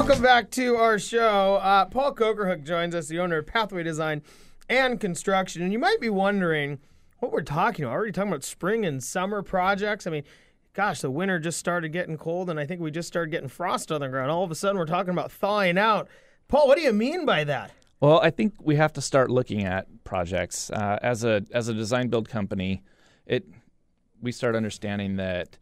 Welcome back to our show. Paul Kocharhook joins us, the owner of Pathway Design and Construction. And you might be wondering what we're talking about. Are we talking about spring and summer projects? I mean, gosh, the winter just started getting cold, and I think we just started getting frost on the ground. All of a sudden, we're talking about thawing out. Paul, what do you mean by that? Well, I think we have to start looking at projects. As a design build company, we start understanding that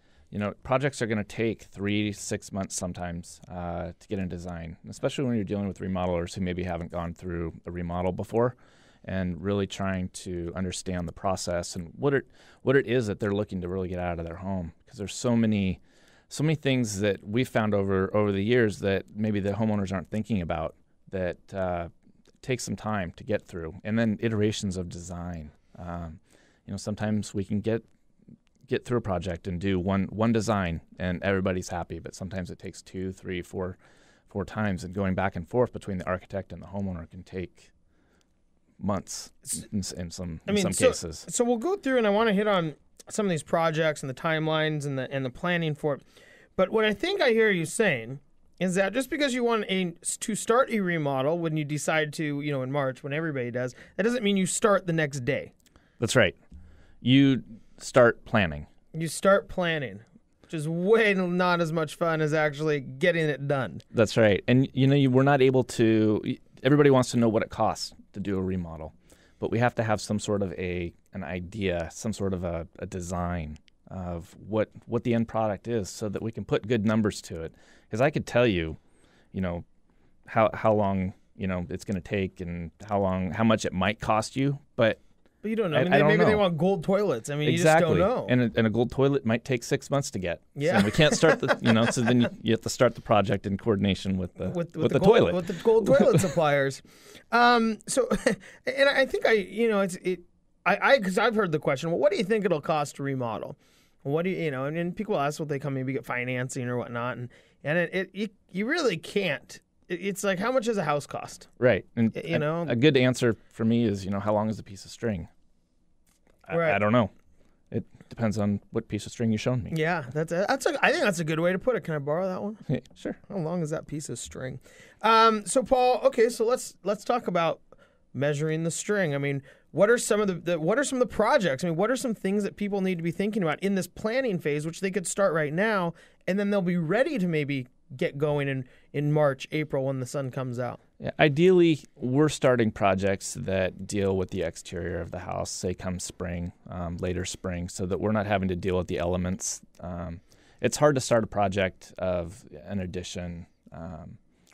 projects are going to take 3 to 6 months sometimes to get in design, especially when you're dealing with remodelers who maybe haven't gone through a remodel before, and really trying to understand the process and what it is that they're looking to really get out of their home. Because there's so many things that we've found over the years that maybe the homeowners aren't thinking about that takes some time to get through, and then iterations of design. Sometimes we can get through a project and do one design and everybody's happy, but sometimes it takes 2, 3, 4 times, and going back and forth between the architect and the homeowner can take months in some cases. So we'll go through, and I want to hit on some of these projects and the timelines and the planning for it. But what I think I hear you saying is that just because you want to start a remodel when you decide to, in March, when everybody does, that doesn't mean you start the next day. That's right. You start planning. You start planning, which is way not as much fun as actually getting it done. That's right. And, we're not able to – everybody wants to know what it costs to do a remodel. But we have to have some sort of an idea, some sort of a design of what the end product is so that we can put good numbers to it. Because I could tell you, how long, it's going to take and how much it might cost you, but you don't know. I mean, maybe they want gold toilets. I mean, exactly. You just don't know. And a gold toilet might take 6 months to get. Yeah. So we can't start so then you have to start the project in coordination with the toilet. With the gold toilet suppliers. And I think because I've heard the question, well, what do you think it'll cost to remodel? What do and people ask what they come maybe get financing or whatnot, and you really can't. It's like, how much does a house cost? Right. And a good answer for me is, how long is a piece of string? Right. I don't know. It depends on what piece of string you're showing me. Yeah, I think that's a good way to put it. Can I borrow that one? Yeah, sure. How long is that piece of string? So Paul, okay, so let's talk about measuring the string. I mean, what are some of the projects? I mean, what are some things that people need to be thinking about in this planning phase, which they could start right now, and then they'll be ready to maybe get going in March, April when the sun comes out? Yeah, ideally, we're starting projects that deal with the exterior of the house, say come spring, later spring, so that we're not having to deal with the elements. It's hard to start a project of an addition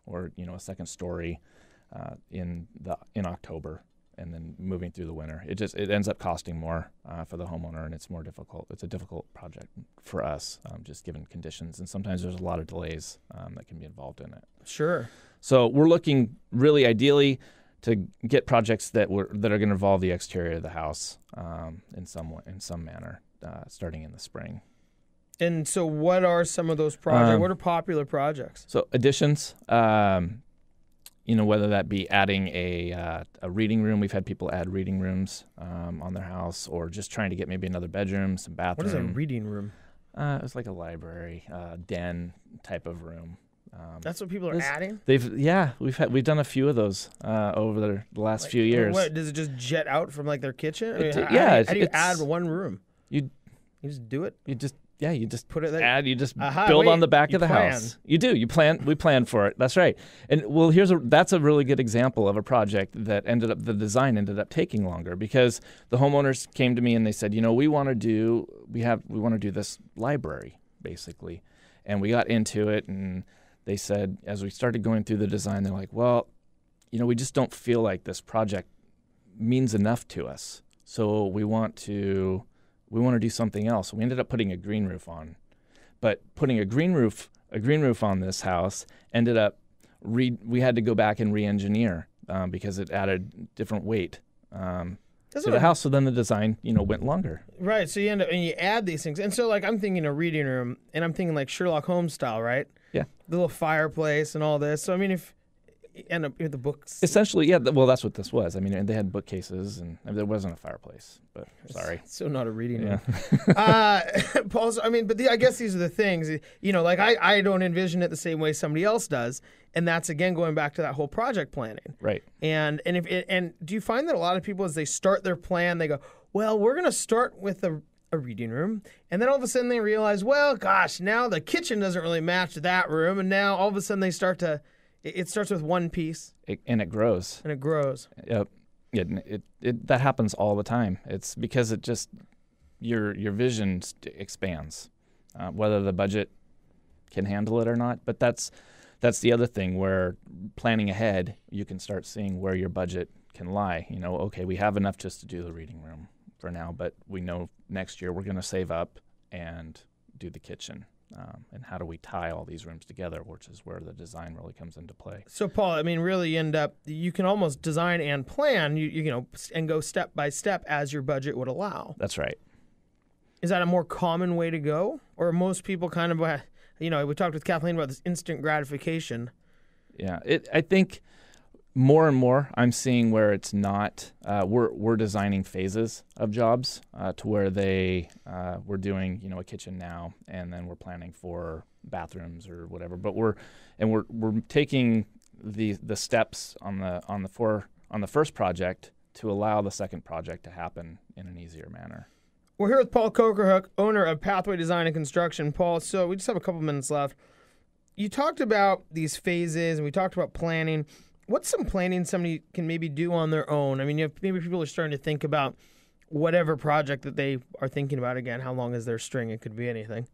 or a second story in October, and then moving through the winter. It ends up costing more for the homeowner, and it's more difficult. It's a difficult project for us, just given conditions, and sometimes there's a lot of delays that can be involved in it. Sure. So we're looking really ideally to get projects that are going to involve the exterior of the house in some manner, starting in the spring. And so, what are some of those projects? What are popular projects? So additions. Whether that be adding a reading room. We've had people add reading rooms on their house, or just trying to get maybe another bedroom, some bathroom. What is a reading room? It's like a library, den type of room. That's what people are adding? We've done a few of those over the last few years. What, does it just jet out from like their kitchen? How do you add one room? You just do it? You just put it there. You just build on the back of the house. You do. You plan. We plan for it. That's right. And well, that's a really good example of a project that the design ended up taking longer, because the homeowners came to me and they said, we want to do this library basically, and we got into it, and they said, as we started going through the design, they're like, well, we just don't feel like this project means enough to us, so we want to do something else. We ended up putting a green roof on. But putting a green roof on this house ended up, we had to go back and re-engineer because it added different weight to the house. So then the design, went longer. Right. So you end up, and you add these things. And so, like, I'm thinking a reading room, and I'm thinking like Sherlock Holmes style, right? Yeah. The little fireplace and all this. So, I mean, end up with the books? Essentially, yeah. Well, that's what this was. I mean, they had bookcases, and there wasn't a fireplace. But sorry, so not a reading yeah. room. Paul, I mean, but I guess these are the things. You know, like I don't envision it the same way somebody else does, and that's again going back to that whole project planning. Right. And do you find that a lot of people, as they start their plan, they go, well, we're going to start with a reading room, and then all of a sudden they realize, well, gosh, now the kitchen doesn't really match that room, and now all of a sudden they start to. It starts with one piece, and it grows. And it grows. Yep. It that happens all the time. It's because it just your vision expands, whether the budget can handle it or not. But that's the other thing, where planning ahead, you can start seeing where your budget can lie. You know, okay, we have enough just to do the reading room for now, but we know next year we're going to save up and do the kitchen. And how do we tie all these rooms together, which is where the design really comes into play. So, Paul, I mean, really you can almost design and plan, you know, and go step by step as your budget would allow. That's right. Is that a more common way to go? Or most people kind of, you know, we talked with Kathleen about this instant gratification. Yeah, I think more and more I'm seeing where it's not. We're designing phases of jobs to where we're doing, you know, a kitchen now, and then we're planning for bathrooms or whatever. But we're taking the steps on the first project to allow the second project to happen in an easier manner. We're here with Paul Kocharhook, owner of Pathway Design and Construction. Paul, so we just have a couple minutes left. You talked about these phases, and we talked about planning. What's some planning somebody can maybe do on their own? I mean, maybe people are starting to think about whatever project that they are thinking about. Again, how long is their string? It could be anything.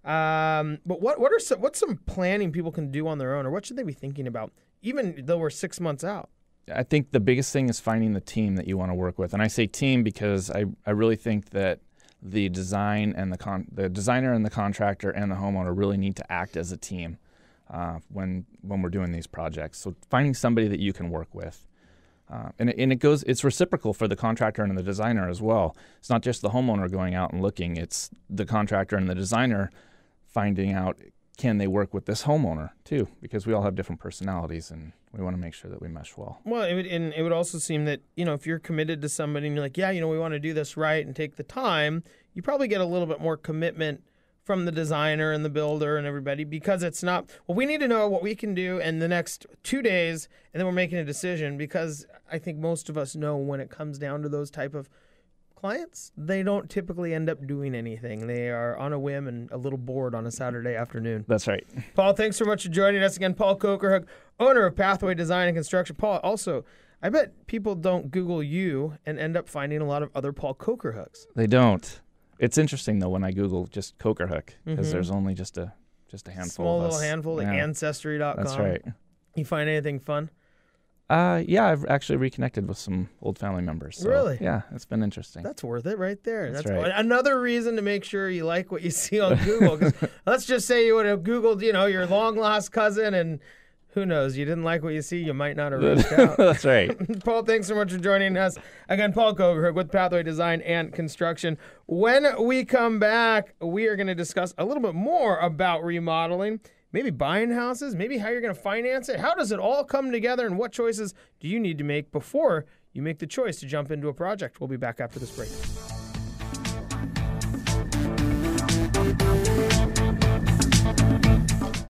But what's some planning people can do on their own, or what should they be thinking about, even though we're 6 months out? I think the biggest thing is finding the team that you want to work with. And I say team because I really think that the design and the designer and the contractor and the homeowner really need to act as a team when we're doing these projects. So finding somebody that you can work with. And it's reciprocal for the contractor and the designer as well. It's not just the homeowner going out and looking. It's the contractor and the designer finding out, can they work with this homeowner too? Because we all have different personalities, and we want to make sure that we mesh well. Well, it would also seem that, you know, if you're committed to somebody and you're like, yeah, you know, we want to do this right and take the time, you probably get a little bit more commitment from the designer and the builder and everybody, because it's not, well, we need to know what we can do in the next 2 days, and then we're making a decision. Because I think most of us know when it comes down to those type of clients, they don't typically end up doing anything. They are on a whim and a little bored on a Saturday afternoon. That's right. Paul, thanks so much for joining us again. Paul Kocharhook, owner of Pathway Design and Construction. Paul, also, I bet people don't Google you and end up finding a lot of other Paul Kocharhooks. They don't. It's interesting, though, when I Google just Kocharhook, because there's only just a handful Small of us. Little handful, like Ancestry.com. That's right. You find anything fun? Yeah, I've actually reconnected with some old family members. So, really? Yeah, it's been interesting. That's worth it right there. That's right. Another reason to make sure you like what you see on Google. 'Cause let's just say you would have Googled, you know, your long-lost cousin, and who knows, you didn't like what you see, you might not have reached out. That's right. Paul, thanks so much for joining us. Again, Paul Kocharhook with Pathway Design and Construction. When we come back, we are going to discuss a little bit more about remodeling, maybe buying houses, maybe how you're going to finance it. How does it all come together, and what choices do you need to make before you make the choice to jump into a project? We'll be back after this break.